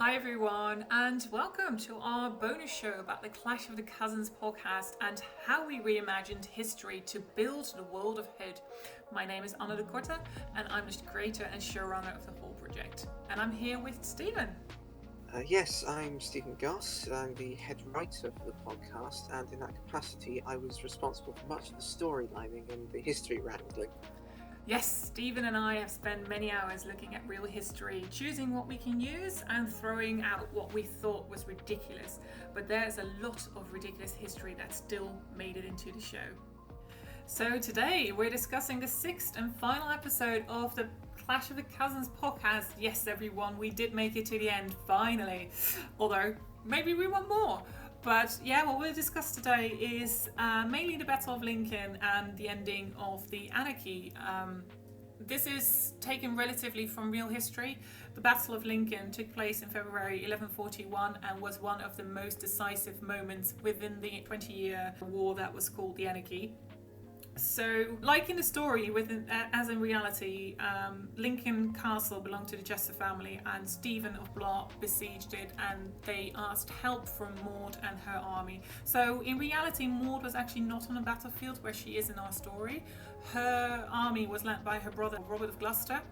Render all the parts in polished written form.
Hi everyone, and welcome to our bonus show about the Clash of the Cousins podcast and how we reimagined history to build the world of Hood. My name is Anne de Korte, and I'm the creator and showrunner of the whole project. And I'm here with Stephen. Yes, I'm Stephen Goss. I'm the head writer for the podcast, and in that capacity, I was responsible for much of the storylining and the history wrangling. Yes, Stephen and I have spent many hours looking at real history, choosing what we can use and throwing out what we thought was ridiculous. But there's a lot of ridiculous history that still made it into the show. So today we're discussing the sixth and final episode of the Clash of the Cousins podcast. Yes, everyone, we did make it to the end, finally. Although, maybe we want more. But yeah, what we'll discuss today is mainly the Battle of Lincoln and the ending of the Anarchy. This is taken relatively from real history. The Battle of Lincoln took place in February 1141 and was one of the most decisive moments within the 20-year war that was called the Anarchy. So, like in the story, as in reality, Lincoln Castle belonged to the Chester family, and Stephen of Blois besieged it, and they asked help from Maud and her army. So, in reality, Maud was actually not on the battlefield where she is in our story. Her army was led by her brother Robert of Gloucester.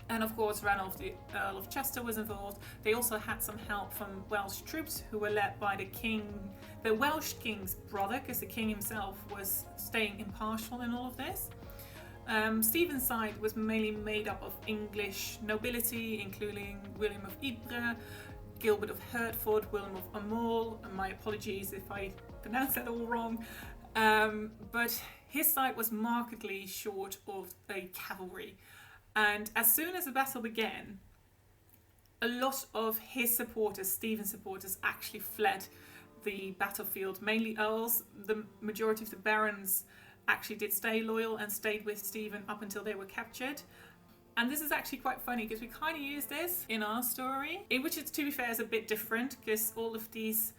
And of course, Ranulph, the Earl of Chester, was involved. They also had some help from Welsh troops who were led by the Welsh king's brother, because the king himself was staying impartial in all of this. Stephen's side was mainly made up of English nobility, including William of Ypres, Gilbert of Hertford, William of Aumale, and my apologies if I pronounced that all wrong. But his side was markedly short of a cavalry. And as soon as the battle began, a lot of his supporters, Stephen's supporters, actually fled the battlefield, mainly earls. The majority of the barons actually did stay loyal and stayed with Stephen up until they were captured. And this is actually quite funny because we kind of use this in our story, in which it's, to be fair, is a bit different because all of these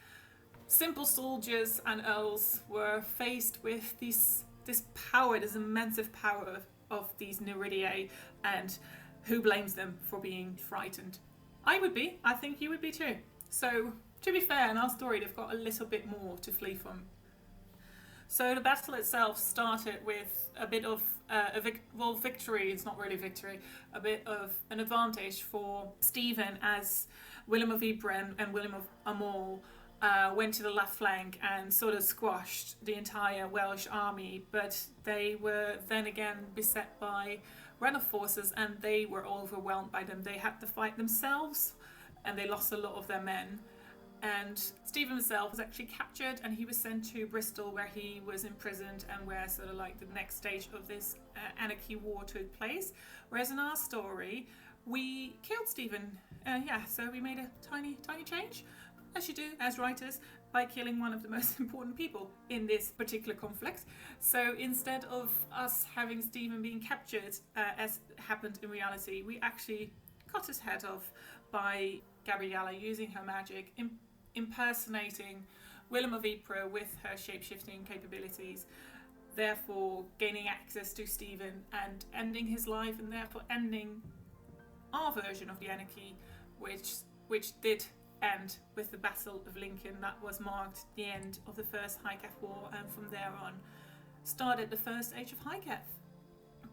simple soldiers and earls were faced with this power, this immense power of these Nereidae, and who blames them for being frightened? I would be. I think you would be too. So, to be fair, in our story, they've got a little bit more to flee from. So the battle itself started with a bit of victory. It's not really victory. A bit of an advantage for Stephen, as William of Ypres and William of Aumale went to the left flank and sort of squashed the entire Welsh army, but they were then again beset by Ranulph forces and they were overwhelmed by them. They had to fight themselves and they lost a lot of their men. And Stephen himself was actually captured and he was sent to Bristol, where he was imprisoned and where sort of like the next stage of this anarchy war took place. Whereas in our story, we killed Stephen. So we made a tiny change, as you do as writers, by killing one of the most important people in this particular conflict. So instead of us having Stephen being captured, as happened in reality, we actually cut his head off by Gabriella using her magic, impersonating William of Ypres with her shape-shifting capabilities, therefore gaining access to Stephen and ending his life, and therefore ending our version of the anarchy, which did end with the Battle of Lincoln. That was marked the end of the First Highcath War, and from there on started the First Age of Highcath.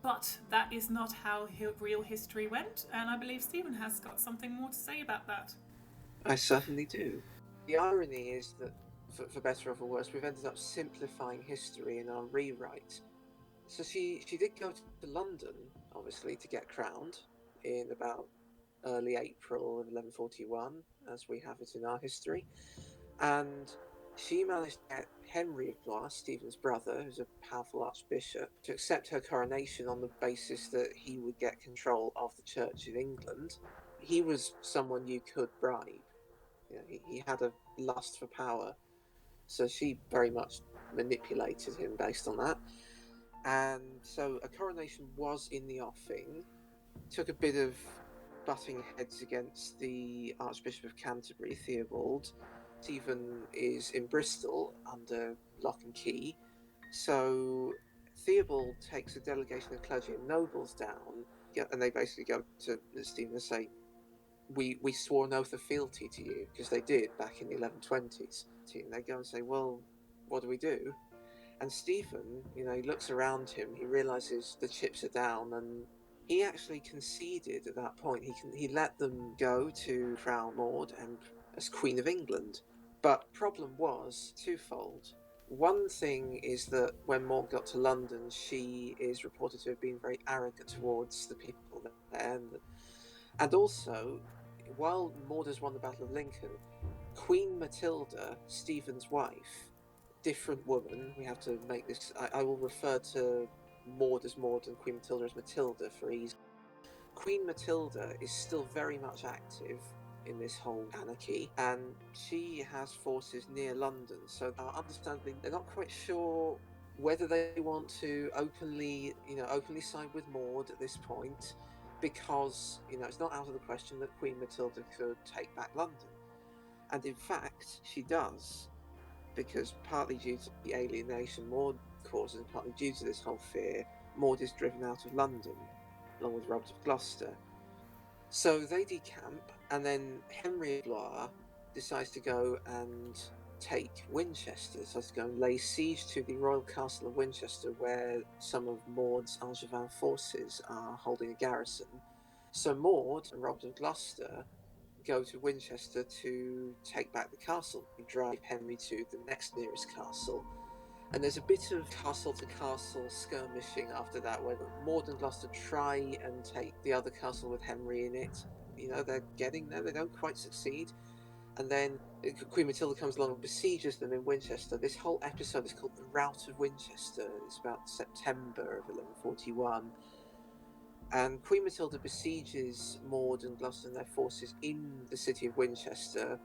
But that is not how real history went, and I believe Stephen has got something more to say about that. I certainly do. The irony is that, for better or for worse, we've ended up simplifying history in our rewrite. So she did go to London, obviously, to get crowned in about early April of 1141, as we have it in our history. And she managed to get Henry of Blois, Stephen's brother, who's a powerful archbishop, to accept her coronation on the basis that he would get control of the church in England. He was someone you could bribe. You know, he had a lust for power, so she very much manipulated him based on that. And so a coronation was in the offing. Took a bit of butting heads against the Archbishop of Canterbury, Theobald. Stephen is in Bristol under lock and key, so Theobald takes a delegation of clergy and nobles down, and they basically go to Stephen and say, we swore an oath of fealty to you, because they did back in the 1120s. And they go and say, well, what do we do? And Stephen, he looks around him, he realizes the chips are down, and he actually conceded at that point. He let them go to crown Maud and as Queen of England. But problem was twofold. One thing is that when Maud got to London, she is reported to have been very arrogant towards the people there, and also, while Maud has won the Battle of Lincoln, Queen Matilda, Stephen's wife, different woman. We have to make this. I will refer to Maud as Maud and Queen Matilda as Matilda for ease. Queen Matilda is still very much active in this whole anarchy, and she has forces near London. So, understandably, they're not quite sure whether they want to openly side with Maud at this point, because it's not out of the question that Queen Matilda could take back London, and in fact, she does. Because partly due to the alienation Maud causes, and partly due to this whole fear, Maud is driven out of London, along with Robert of Gloucester. So they decamp, and then Henry of Blois decides to go and take Winchester, decides to go and lay siege to the royal castle of Winchester, where some of Maud's Angevin forces are holding a garrison. So Maud and Robert of Gloucester go to Winchester to take back the castle. We drive Henry to the next nearest castle, and there's a bit of castle to castle skirmishing after that, where Maud and Gloucester try and take the other castle with Henry in it. They're getting there, they don't quite succeed, and then Queen Matilda comes along and besieges them in Winchester. This whole episode is called the Rout of Winchester. It's about September of 1141. And Queen Matilda besieges Maud and Gloucester and their forces in the city of Winchester.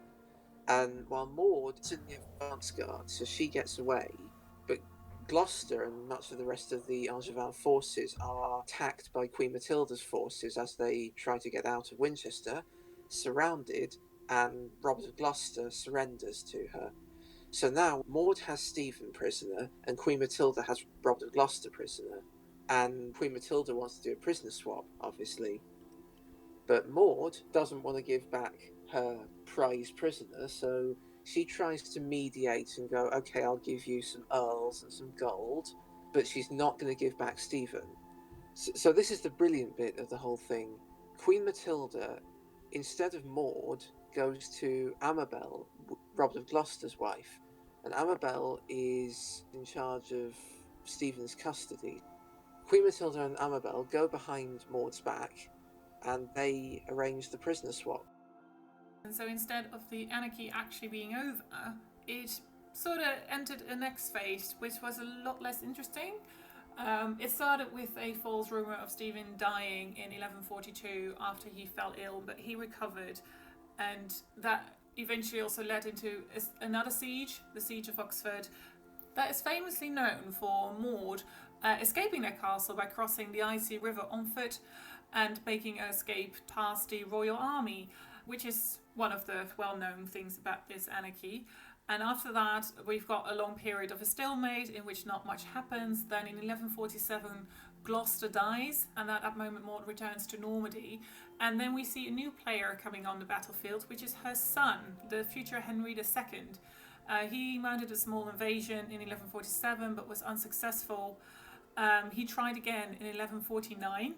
And while Maud is in the advance guard, so she gets away, but Gloucester and much of the rest of the Angevin forces are attacked by Queen Matilda's forces as they try to get out of Winchester, surrounded, and Robert of Gloucester surrenders to her. So now Maud has Stephen prisoner, and Queen Matilda has Robert of Gloucester prisoner. And Queen Matilda wants to do a prisoner swap, obviously. But Maud doesn't want to give back her prize prisoner, so she tries to mediate and go, okay, I'll give you some earls and some gold, but she's not going to give back Stephen. So this is the brilliant bit of the whole thing. Queen Matilda, instead of Maud, goes to Amabel, Robert of Gloucester's wife. And Amabel is in charge of Stephen's custody. Queen Matilda and Amabel go behind Maud's back, and they arrange the prisoner swap. And so instead of the anarchy actually being over, it sort of entered a next phase, which was a lot less interesting. It started with a false rumour of Stephen dying in 1142 after he fell ill, but he recovered, and that eventually also led into another siege, the Siege of Oxford, that is famously known for Maud escaping their castle by crossing the icy river on foot and making her escape past the royal army, which is one of the well-known things about this anarchy. And after that, we've got a long period of a stalemate in which not much happens. Then in 1147, Gloucester dies, and at that moment Maud returns to Normandy. And then we see a new player coming on the battlefield, which is her son, the future Henry II. He mounted a small invasion in 1147, but was unsuccessful. He tried again in 1149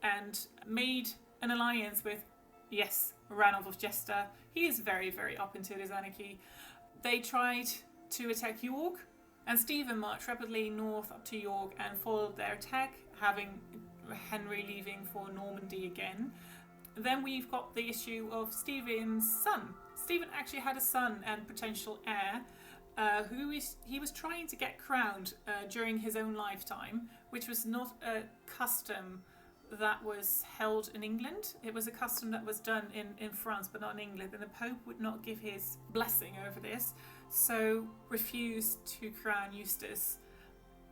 and made an alliance with, Ranulph of Chester. He is very, very up into this anarchy. They tried to attack York, and Stephen marched rapidly north up to York and followed their attack, having Henry leaving for Normandy again. Then we've got the issue of Stephen's son. Stephen actually had a son and potential heir, he was trying to get crowned during his own lifetime, which was not a custom that was held in England. It was a custom that was done in France, but not in England, and the Pope would not give his blessing over this, so refused to crown Eustace.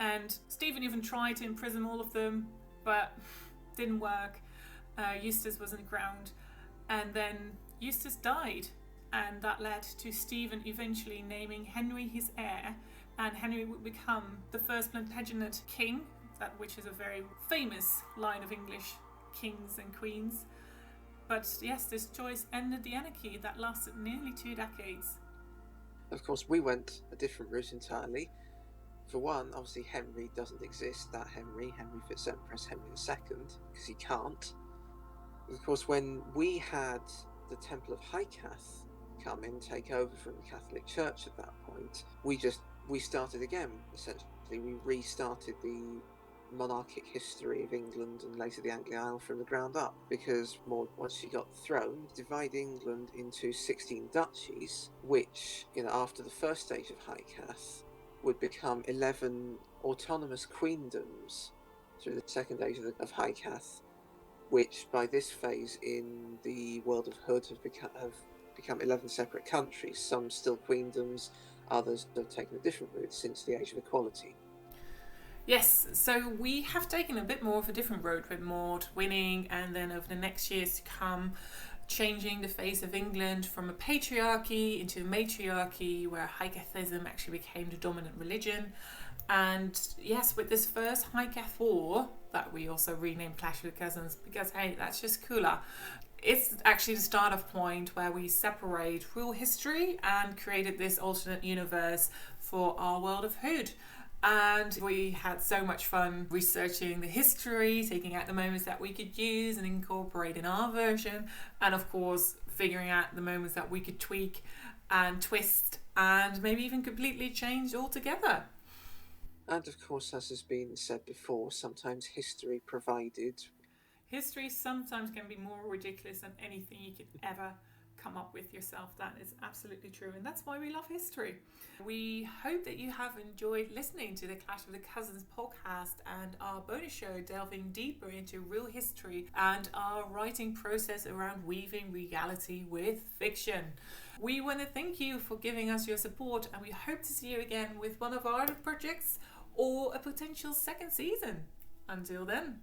And Stephen even tried to imprison all of them, but didn't work. Eustace wasn't crowned, and then Eustace died, and that led to Stephen eventually naming Henry his heir, and Henry would become the first Plantagenet king, which is a very famous line of English kings and queens. But yes, this choice ended the anarchy that lasted nearly 2 decades. Of course, we went a different route entirely. For one, obviously Henry doesn't exist, that Henry Fitz Empress Henry II, because he can't. Of course, when we had the Temple of Highcath come in, take over from the Catholic Church at that point, we started again, essentially. We restarted the monarchic history of England and later the Anglia Isle from the ground up, because Maud, once she got the throne, divided England into 16 duchies, which, after the first stage of Highcath, would become 11 autonomous queendoms through the second age of Highcath, which by this phase in the world of Hood have become 11 separate countries, some still queendoms, others have taken a different route since the Age of Equality. Yes, so we have taken a bit more of a different road with Maud winning, and then over the next years to come, changing the face of England from a patriarchy into a matriarchy, where Highcathism actually became the dominant religion. And yes, with this first Highcath War, that we also renamed Clash of the Cousins, because hey, that's just cooler. It's actually the start of point where we separate real history and created this alternate universe for our world of Hood. And we had so much fun researching the history, taking out the moments that we could use and incorporate in our version, and of course figuring out the moments that we could tweak and twist and maybe even completely change altogether. And of course, as has been said before, sometimes history sometimes can be more ridiculous than anything you could ever come up with yourself. That is absolutely true, and that's why we love history. We hope that you have enjoyed listening to the Clash of the Cousins podcast and our bonus show delving deeper into real history and our writing process around weaving reality with fiction. We want to thank you for giving us your support, and we hope to see you again with one of our other projects or a potential second season. Until then.